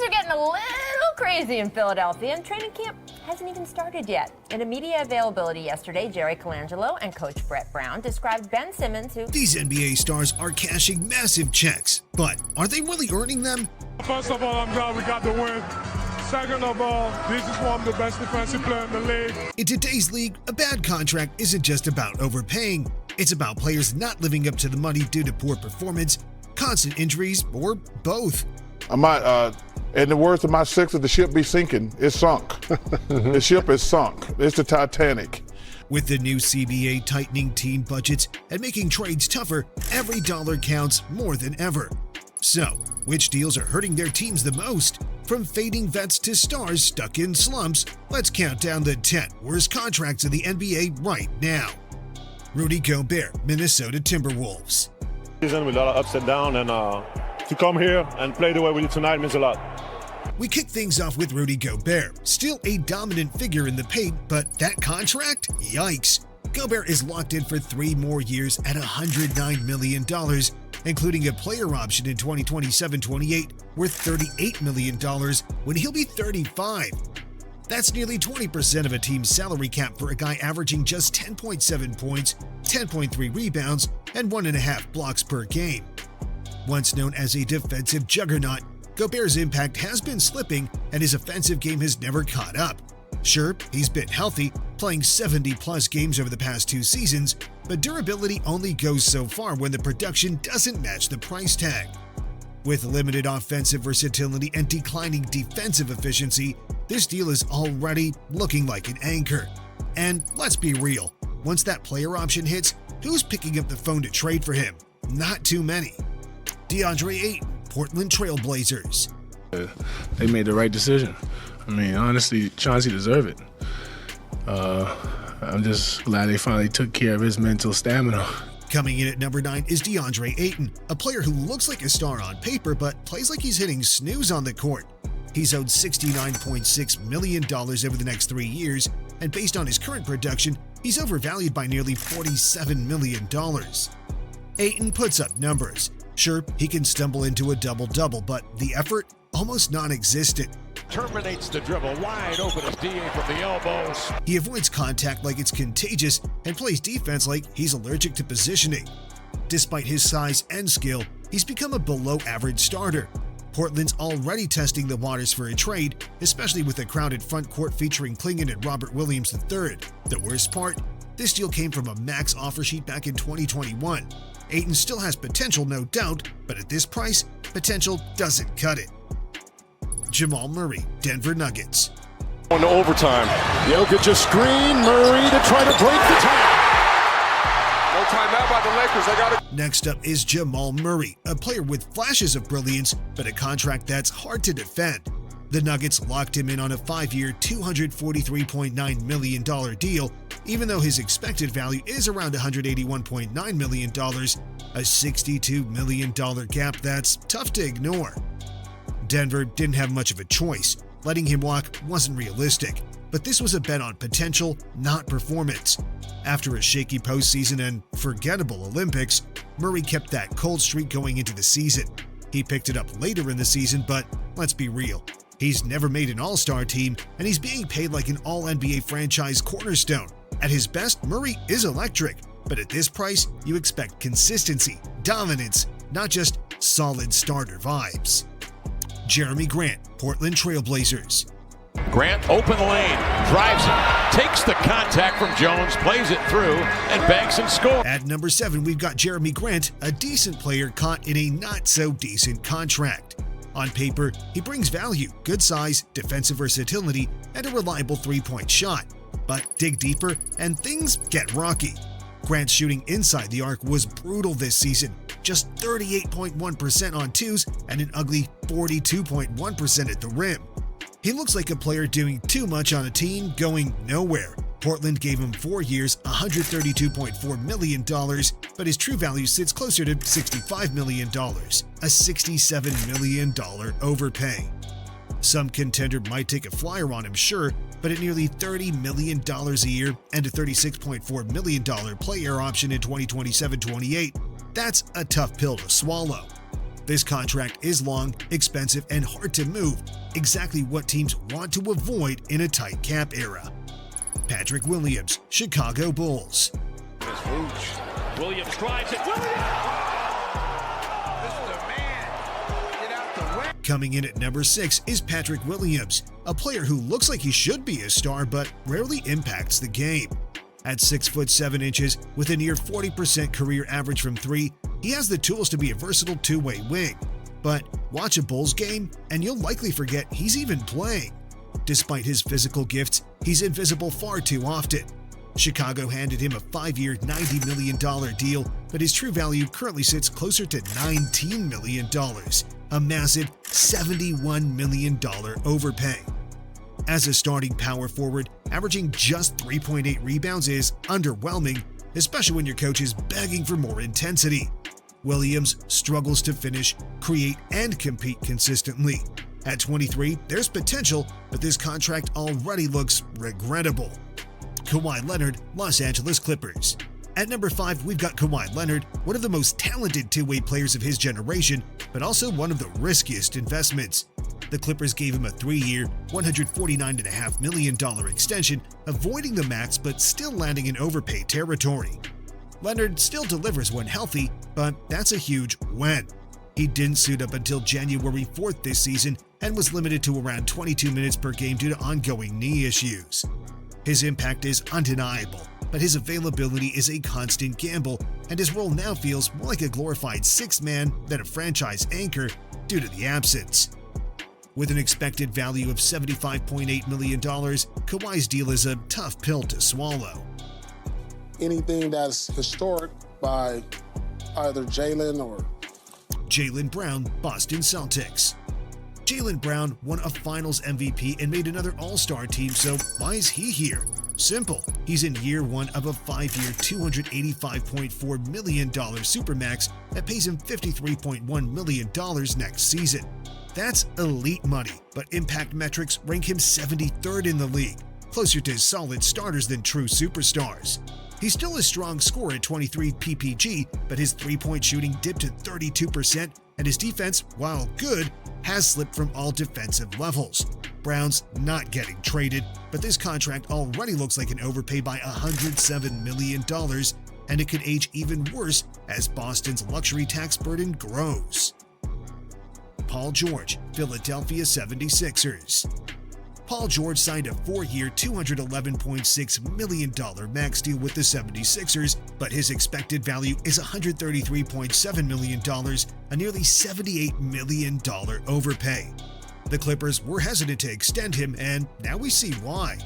Things are getting a little crazy in Philadelphia, and training camp hasn't even started yet. In a media availability yesterday, Jerry Colangelo and coach Brett Brown described Ben Simmons, who... These NBA stars are cashing massive checks, but are they really earning them? First of all, I'm glad we got the win. Second of all, this is one of the best defensive players in the league. In today's league, a bad contract isn't just about overpaying. It's about players not living up to the money due to poor performance, constant injuries, or both. I might, in the words of my sixer, the ship be sinking. It's sunk. The ship is sunk. It's the Titanic. With the new CBA tightening team budgets and making trades tougher, every dollar counts more than ever. So, which deals are hurting their teams the most? From fading vets to stars stuck in slumps, let's count down the 10 worst contracts in the NBA right now. Rudy Gobert, Minnesota Timberwolves. There's going to be a lot of ups and downs, and to come here and play the way we did tonight means a lot. We kick things off with Rudy Gobert, still a dominant figure in the paint, but that contract? Yikes. Gobert is locked in for 3 more years at $109 million, including a player option in 2027-28 worth $38 million when he'll be 35. That's nearly 20% of a team's salary cap for a guy averaging just 10.7 points, 10.3 rebounds, and 1.5 blocks per game. Once known as a defensive juggernaut, Gobert's impact has been slipping and his offensive game has never caught up. Sure, he's been healthy, playing 70-plus games over the past 2 seasons, but durability only goes so far when the production doesn't match the price tag. With limited offensive versatility and declining defensive efficiency, this deal is already looking like an anchor. And let's be real, once that player option hits, who's picking up the phone to trade for him? Not too many. DeAndre Ayton, Portland Trail Blazers. They made the right decision. I mean, honestly, Chauncey deserved it. I'm just glad they finally took care of his mental stamina. Coming in at number 9 is DeAndre Ayton, a player who looks like a star on paper but plays like he's hitting snooze on the court. He's owed $69.6 million over the next 3 years, and based on his current production, he's overvalued by nearly $47 million. Ayton puts up numbers. Sure, he can stumble into a double-double, but the effort? Almost non-existent. Terminates the dribble, wide open as DA from the elbows. He avoids contact like it's contagious and plays defense like he's allergic to positioning. Despite his size and skill, he's become a below-average starter. Portland's already testing the waters for a trade, especially with a crowded front court featuring Klingon and Robert Williams III. The worst part? This deal came from a max offer sheet back in 2021. Ayton still has potential, no doubt, but at this price, potential doesn't cut it. Jamal Murray, Denver Nuggets. On to overtime. Jokic a screen, Murray to try to break the tie. No timeout by the Lakers. They got it. Next up is Jamal Murray, a player with flashes of brilliance, but a contract that's hard to defend. The Nuggets locked him in on a 5-year, $243.9 million deal, even though his expected value is around $181.9 million, a $62 million gap that's tough to ignore. Denver didn't have much of a choice. Letting him walk wasn't realistic, but this was a bet on potential, not performance. After a shaky postseason and forgettable Olympics, Murray kept that cold streak going into the season. He picked it up later in the season, but let's be real. He's never made an all-star team, and he's being paid like an all-NBA franchise cornerstone. At his best, Murray is electric, but at this price, you expect consistency, dominance, not just solid starter vibes. Jeremy Grant, Portland Trail Blazers. Grant open lane, drives it, takes the contact from Jones, plays it through, and banks and scores. At number 7, we've got Jeremy Grant, a decent player caught in a not-so-decent contract. On paper, he brings value, good size, defensive versatility, and a reliable three-point shot. But dig deeper, and things get rocky. Grant's shooting inside the arc was brutal this season, just 38.1% on twos and an ugly 42.1% at the rim. He looks like a player doing too much on a team going nowhere. Portland gave him 4 years, $132.4 million, but his true value sits closer to $65 million, a $67 million overpay. Some contender might take a flyer on him, sure, but at nearly $30 million a year and a $36.4 million player option in 2027-28, that's a tough pill to swallow. This contract is long, expensive, and hard to move, exactly what teams want to avoid in a tight cap era. Patrick Williams, Chicago Bulls. Williams drives it. Coming in at number 6 is Patrick Williams, a player who looks like he should be a star but rarely impacts the game. At 6'7" with a near 40% career average from 3, he has the tools to be a versatile two-way wing. But watch a Bulls game and you'll likely forget he's even playing. Despite his physical gifts, he's invisible far too often. Chicago handed him a 5-year, $90 million deal, but his true value currently sits closer to $19 million, a massive $71 million overpay. As a starting power forward, averaging just 3.8 rebounds is underwhelming, especially when your coach is begging for more intensity. Williams struggles to finish, create, and compete consistently. At 23, there's potential, but this contract already looks regrettable. Kawhi Leonard, Los Angeles Clippers. At number 5, we've got Kawhi Leonard, one of the most talented two-way players of his generation, but also one of the riskiest investments. The Clippers gave him a 3-year, $149.5 million extension, avoiding the max but still landing in overpay territory. Leonard still delivers when healthy, but that's a huge when. He didn't suit up until January 4th this season and was limited to around 22 minutes per game due to ongoing knee issues. His impact is undeniable, but his availability is a constant gamble, and his role now feels more like a glorified sixth man than a franchise anchor due to the absence. With an expected value of $75.8 million, Kawhi's deal is a tough pill to swallow. Anything that's historic by either Jaylen or Jaylen Brown, Boston Celtics. Jaylen Brown won a Finals MVP and made another All-Star team, so why is he here? Simple. He's in year 1 of a 5-year, $285.4 million Supermax that pays him $53.1 million next season. That's elite money, but impact metrics rank him 73rd in the league, closer to solid starters than true superstars. He's still a strong scorer at 23 PPG, but his three-point shooting dipped to 32%, and his defense, while good, has slipped from all defensive levels. Brown's not getting traded, but this contract already looks like an overpay by $107 million, and it could age even worse as Boston's luxury tax burden grows. Paul George, Philadelphia 76ers. Paul George signed a 4-year, $211.6 million max deal with the 76ers, but his expected value is $133.7 million, a nearly $78 million overpay. The Clippers were hesitant to extend him, and now we see why.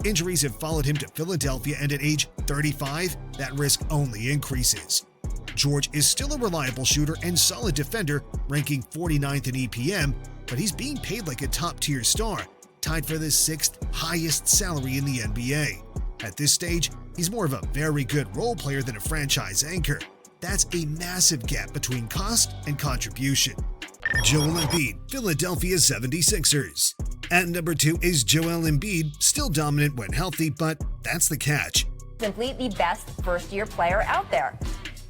Injuries have followed him to Philadelphia, and at age 35, that risk only increases. George is still a reliable shooter and solid defender, ranking 49th in EPM, but he's being paid like a top-tier star, tied for the 6th highest salary in the NBA. At this stage, he's more of a very good role player than a franchise anchor. That's a massive gap between cost and contribution. Joel Embiid, Philadelphia 76ers. At number 2 is Joel Embiid, still dominant when healthy, but that's the catch. Simply the best first-year player out there.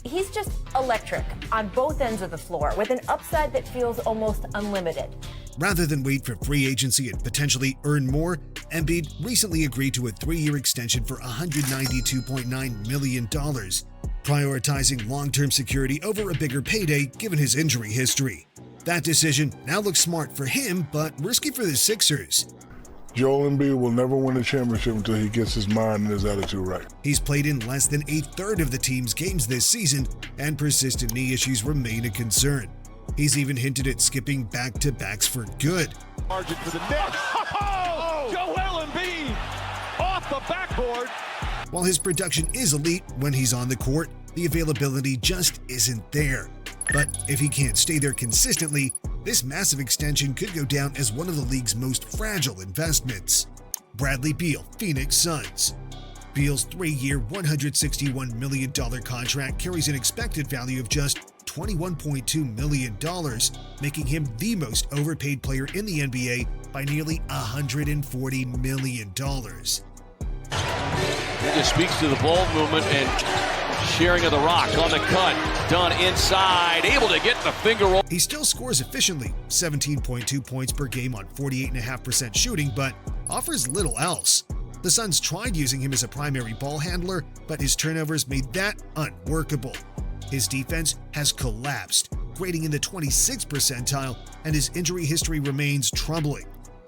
He's just electric on both ends of the floor with an upside that feels almost unlimited. Rather than wait for free agency and potentially earn more, Embiid recently agreed to a 3-year extension for $192.9 million, prioritizing long-term security over a bigger payday given his injury history. That decision now looks smart for him, but risky for the Sixers. Joel Embiid will never win a championship until he gets his mind and his attitude right. He's played in less than a third of the team's games this season, and persistent knee issues remain a concern. He's even hinted at skipping back-to-backs for good. Margin for the Knicks. Oh! Joel Embiid off the backboard. While his production is elite when he's on the court, the availability just isn't there. But if he can't stay there consistently, this massive extension could go down as one of the league's most fragile investments. Bradley Beal, Phoenix Suns. Beal's 3-year, $161 million contract carries an expected value of just $21.2 million, making him the most overpaid player in the NBA by nearly $140 million. He just speaks to the ball movement and Sharing of the rock on the cut. Done inside. Able to get the finger roll. He still scores efficiently, 17.2 points per game on 48.5% shooting, but offers little else. The Suns tried using him as a primary ball handler, but his turnovers made that unworkable. His defense has collapsed, grading in the 26th percentile, and his injury history remains troubling.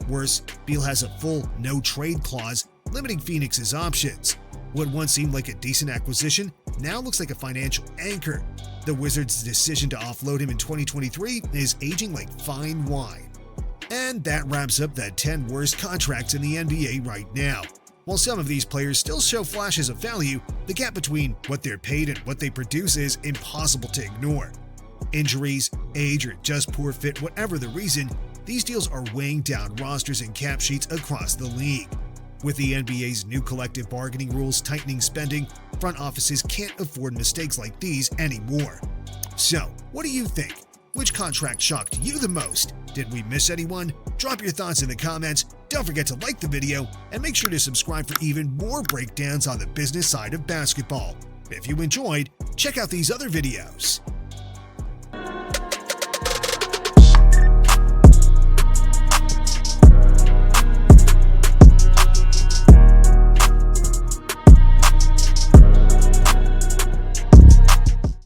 Worse, Beal has a full no-trade clause, limiting Phoenix's options. What once seemed like a decent acquisition now looks like a financial anchor. The Wizards' decision to offload him in 2023 is aging like fine wine. And that wraps up the 10 worst contracts in the NBA right now. While some of these players still show flashes of value, the gap between what they're paid and what they produce is impossible to ignore. Injuries, age, or just poor fit, whatever the reason, these deals are weighing down rosters and cap sheets across the league. With the NBA's new collective bargaining rules tightening spending, front offices can't afford mistakes like these anymore. So, what do you think? Which contract shocked you the most? Did we miss anyone? Drop your thoughts in the comments, don't forget to like the video, and make sure to subscribe for even more breakdowns on the business side of basketball. If you enjoyed, check out these other videos.